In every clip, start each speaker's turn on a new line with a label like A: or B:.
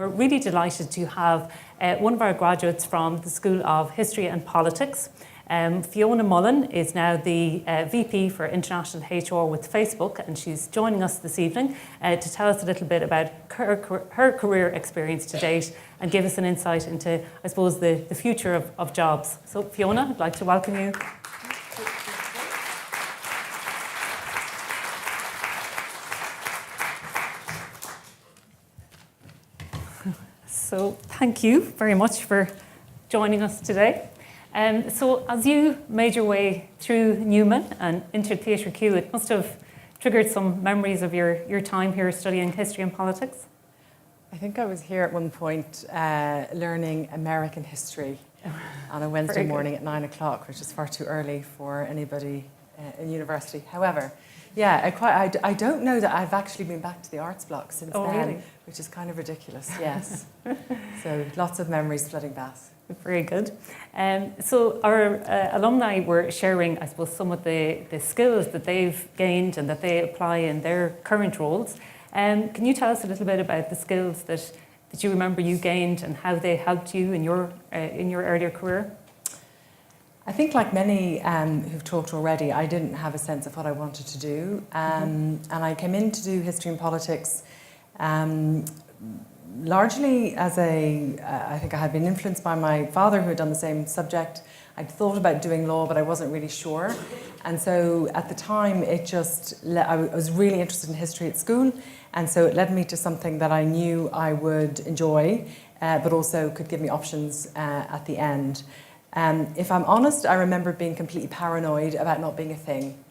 A: we're really delighted to have one of our graduates from the School of History and Politics. Fiona Mullan is now the VP for International HR with Facebook, and she's joining us this evening to tell us a little bit about her career experience to date and give us an insight into, I suppose, the future of jobs. So Fiona, I'd like to welcome you. So thank you very much for joining us today. So as you made your way through Newman and into Theatre Q, it must have triggered some memories of your time here studying history and politics.
B: I think I was here at one point learning American history on a Wednesday morning at 9 o'clock, which is far too early for anybody in university. However, yeah, I don't know that I've actually been back to the arts block since then,
A: really?
B: Which is kind of ridiculous, yes. So lots of memories flooding back.
A: Very good. So our alumni were sharing, I suppose, some of the skills that they've gained and that they apply in their current roles. Can you tell us a little bit about the skills that you remember you gained and how they helped you in your earlier career?
B: I think, like many who've talked already, I didn't have a sense of what I wanted to do. And I came in to do history and politics largely as I think I had been influenced by my father, who had done the same subject. I'd thought about doing law, but I wasn't really sure. And so at the time, I was really interested in history at school. And so it led me to something that I knew I would enjoy, but also could give me options at the end. If I'm honest, I remember being completely paranoid about not being a thing.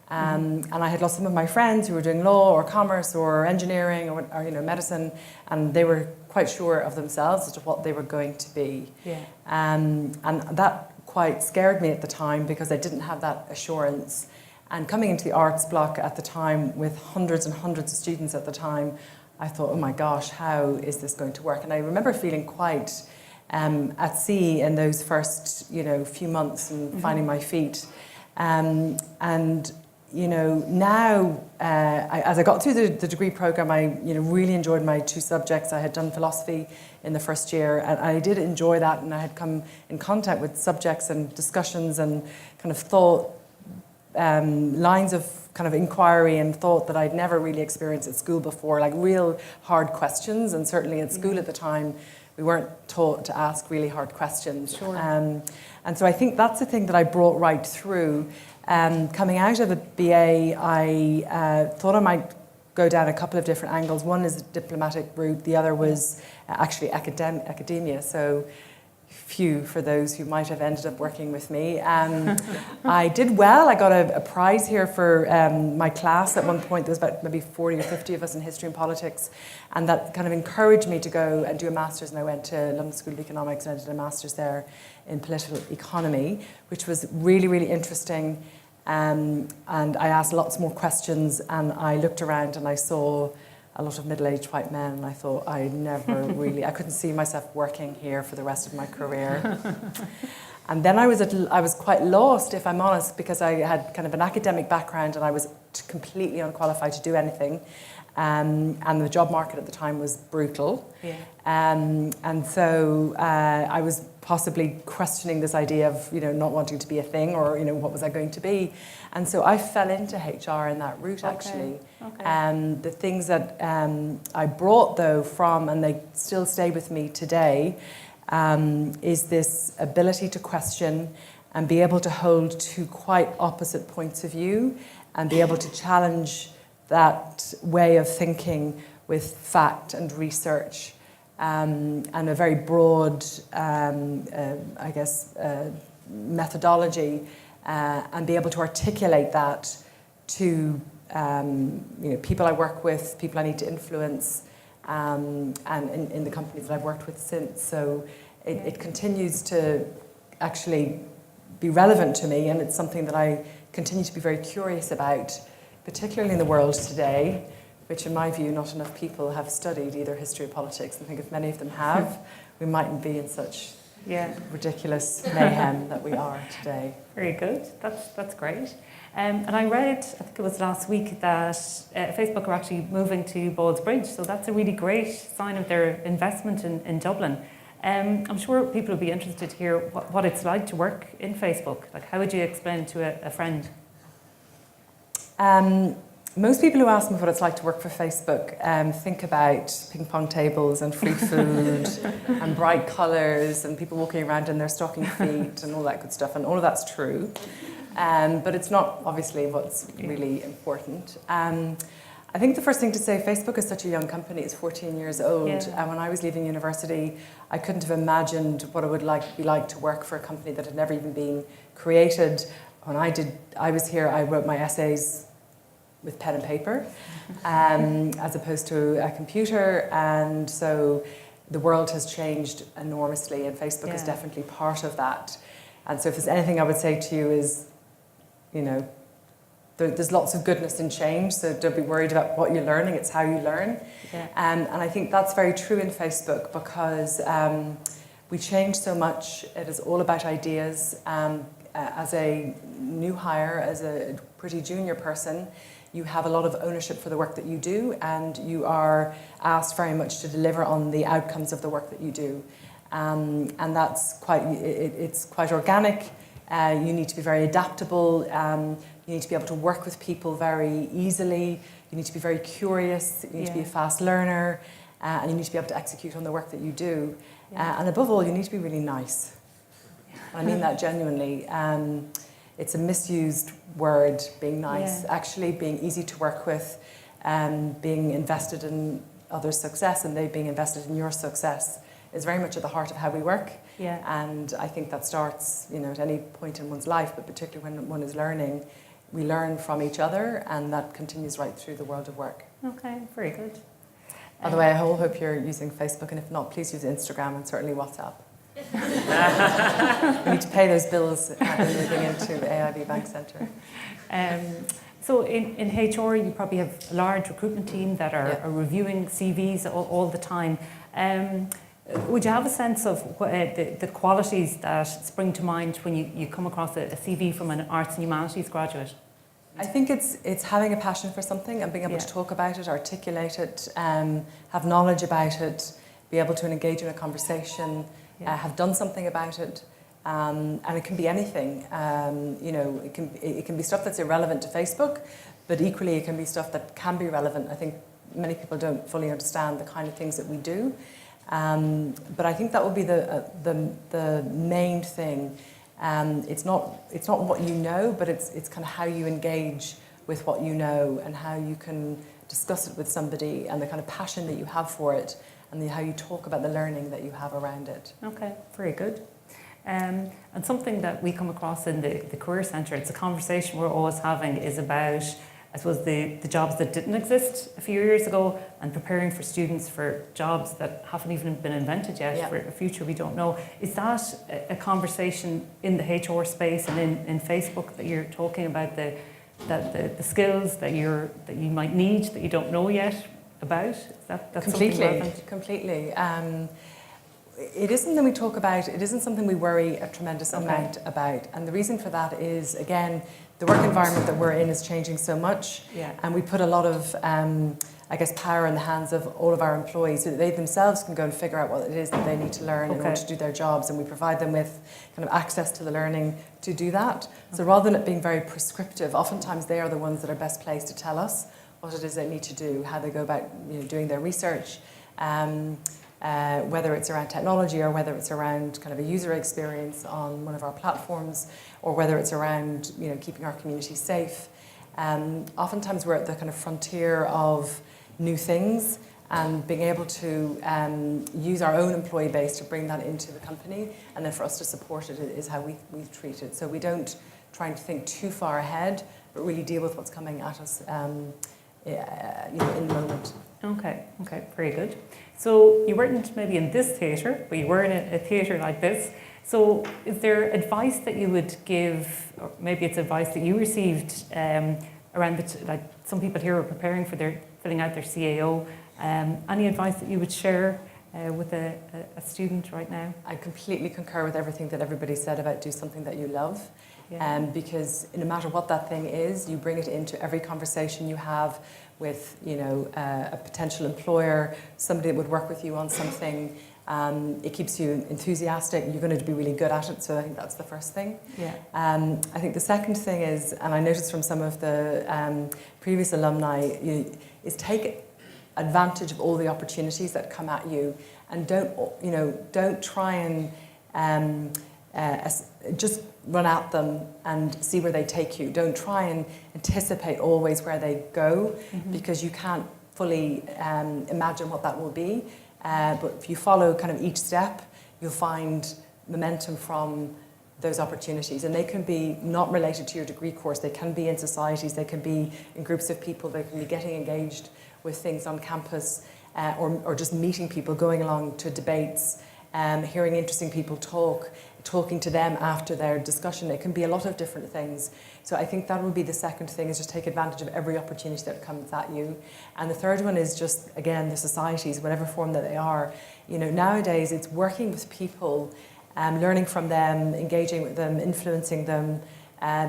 B: And I had lost some of my friends who were doing law or commerce or engineering or medicine, and they were quite sure of themselves as to what they were going to be.
A: Yeah.
B: And that quite scared me at the time because I didn't have that assurance. And coming into the arts block at the time with hundreds and hundreds of students at the time, I thought, oh my gosh, how is this going to work? And I remember feeling quite at sea in those first few months and finding my feet. Now, as I got through the degree program, I really enjoyed my two subjects. I had done philosophy in the first year, and I did enjoy that, and I had come in contact with subjects and discussions and kind of thought, lines of kind of inquiry and thought that I'd never really experienced at school before, like real hard questions. And certainly at school at the time, we weren't taught to ask really hard questions.
A: Sure.
B: And so I think that's the thing that I brought right through. Coming out of a BA, I thought I might go down a couple of different angles. One is the diplomatic route, the other was actually academia. So few for those who might have ended up working with me. I did well. I got a prize here for my class. At one point, there was about maybe 40 or 50 of us in history and politics, and that kind of encouraged me to go and do a master's, and I went to London School of Economics and I did a master's there in political economy, which was really, really interesting. And I asked lots more questions, and I looked around and I saw a lot of middle-aged white men, and I thought I couldn't see myself working here for the rest of my career. And then I was quite lost, if I'm honest, because I had kind of an academic background and I was completely unqualified to do anything. And the job market at the time was brutal.
A: Yeah.
B: And so I was possibly questioning this idea of not wanting to be a thing, or what was I going to be. And so I fell into HR in that route, actually.
A: Okay.
B: The things that I brought, though, from, and they still stay with me today, is this ability to question and be able to hold two quite opposite points of view and be able to challenge that way of thinking with fact and research, and a very broad, methodology, and be able to articulate that to people I work with, people I need to influence, and in the companies that I've worked with since. So it continues to actually be relevant to me, and it's something that I continue to be very curious about, particularly in the world today, which in my view not enough people have studied either history or politics. I think if many of them have, we mightn't be in such ridiculous mayhem that we are today.
A: Very good. That's great. And I read, I think it was last week, that Facebook are actually moving to Ballsbridge. So that's a really great sign of their investment in Dublin. I'm sure people will be interested to hear what it's like to work in Facebook. Like, how would you explain to a friend?
B: Most people who ask me what it's like to work for Facebook think about ping pong tables and free food and bright colours and people walking around in their stocking feet and all that good stuff. And all of that's true. But it's not obviously what's really important. I think the first thing to say, Facebook is such a young company. It's 14 years old. And when I was leaving university, I couldn't have imagined what it would be like to work for a company that had never even been created. When I was here, I wrote my essays with pen and paper, as opposed to a computer. And so the world has changed enormously, and Facebook is definitely part of that. And so if there's anything I would say to you is, there's lots of goodness in change, so don't be worried about what you're learning, it's how you learn. And I think that's very true in Facebook because we change so much. It is all about ideas. As a new hire, as a pretty junior person, you have a lot of ownership for the work that you do, and you are asked very much to deliver on the outcomes of the work that you do. And that's it's quite organic. You need to be very adaptable. You need to be able to work with people very easily. You need to be very curious. You need to be a fast learner. And you need to be able to execute on the work that you do. And above all, you need to be really nice. I mean that genuinely. It's a misused word, being nice. Actually being easy to work with, being invested in others' success and they being invested in your success is very much at the heart of how we work. And I think that starts, at any point in one's life, but particularly when one is learning, we learn from each other, and that continues right through the world of work.
A: Okay, very good.
B: By the way, I hope you're using Facebook, and if not, please use Instagram and certainly WhatsApp. We need to pay those bills moving into AIB Bank Centre.
A: So in HR, you probably have a large recruitment team that are reviewing CVs all the time. Would you have a sense of the qualities that spring to mind when you come across a CV from an arts and humanities graduate?
B: I think it's having a passion for something and being able to talk about it, articulate it, have knowledge about it, be able to engage in a conversation, have done something about it, and it can be anything. It can be stuff that's irrelevant to Facebook, but equally it can be stuff that can be relevant. I think many people don't fully understand the kind of things that we do. But I think that would be the main thing. It's not what you know, but it's kind of how you engage with what you know and how you can discuss it with somebody and the kind of passion that you have for it and how you talk about the learning that you have around it. Okay,
A: very good. And something that we come across in the Career Centre, it's a conversation we're always having, is about, I suppose, the jobs that didn't exist a few years ago and preparing for students for jobs that haven't even been invented yet, for a future we don't know. Is that a conversation in the HR space and in Facebook that you're talking about the skills that you might need that you don't know yet about? That's
B: completely. It is something we talk about. It isn't something we worry a tremendous amount about. And the reason for that is, again, the work environment that we're in is changing so much, and we put a lot of, power in the hands of all of our employees so that they themselves can go and figure out what it is that they need to learn in order to do their jobs, and we provide them with kind of access to the learning to do that. So rather than it being very prescriptive, oftentimes they are the ones that are best placed to tell us what it is they need to do, how they go about doing their research, whether it's around technology or whether it's around kind of a user experience on one of our platforms, or whether it's around keeping our community safe. Oftentimes we're at the kind of frontier of new things, and being able to use our own employee base to bring that into the company, and then for us to support it is how we treat it. So we don't try to think too far ahead, but really deal with what's coming at us in the moment.
A: Okay, very good. So you weren't maybe in this theatre, but you were in a theatre like this. So is there advice that you would give, or maybe it's advice that you received around like some people here are preparing for filling out their CAO. Any advice that you would share with a student right now?
B: I completely concur with everything that everybody said about do something that you love.
A: Yeah.
B: Because no matter what that thing is, you bring it into every conversation you have with, a potential employer, somebody that would work with you on something. It keeps you enthusiastic. You're going to be really good at it. So I think that's the first thing.
A: Yeah.
B: I think the second thing is, and I noticed from some of the previous alumni, is take advantage of all the opportunities that come at you, and don't try and just run at them and see where they take you. Don't try and anticipate always where they go, because you can't fully imagine what that will be. But if you follow kind of each step, you'll find momentum from those opportunities. And they can be not related to your degree course. They can be in societies. They can be in groups of people. They can be getting engaged with things on campus, or just meeting people, going along to debates, hearing interesting people talking to them after their discussion. It can be a lot of different things. So I think that would be the second thing, is just take advantage of every opportunity that comes at you. And the third one is just, again, the societies, whatever form that they are. Nowadays it's working with people, learning from them, engaging with them, influencing them,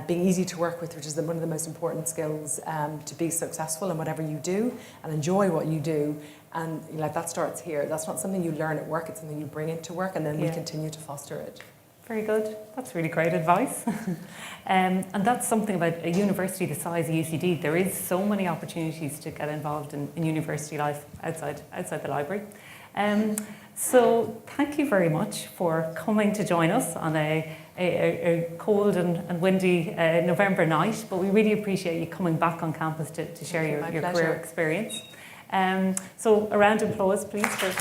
B: being easy to work with, which is one of the most important skills to be successful in whatever you do and enjoy what you do. And that starts here. That's not something you learn at work, it's something you bring into work, and then we continue to foster it.
A: Very good. That's really great advice. And that's something about a university the size of UCD. There is so many opportunities to get involved in university life outside the library. So thank you very much for coming to join us on a cold and windy November night, but we really appreciate you coming back on campus to share your career experience. So a round of applause, please. For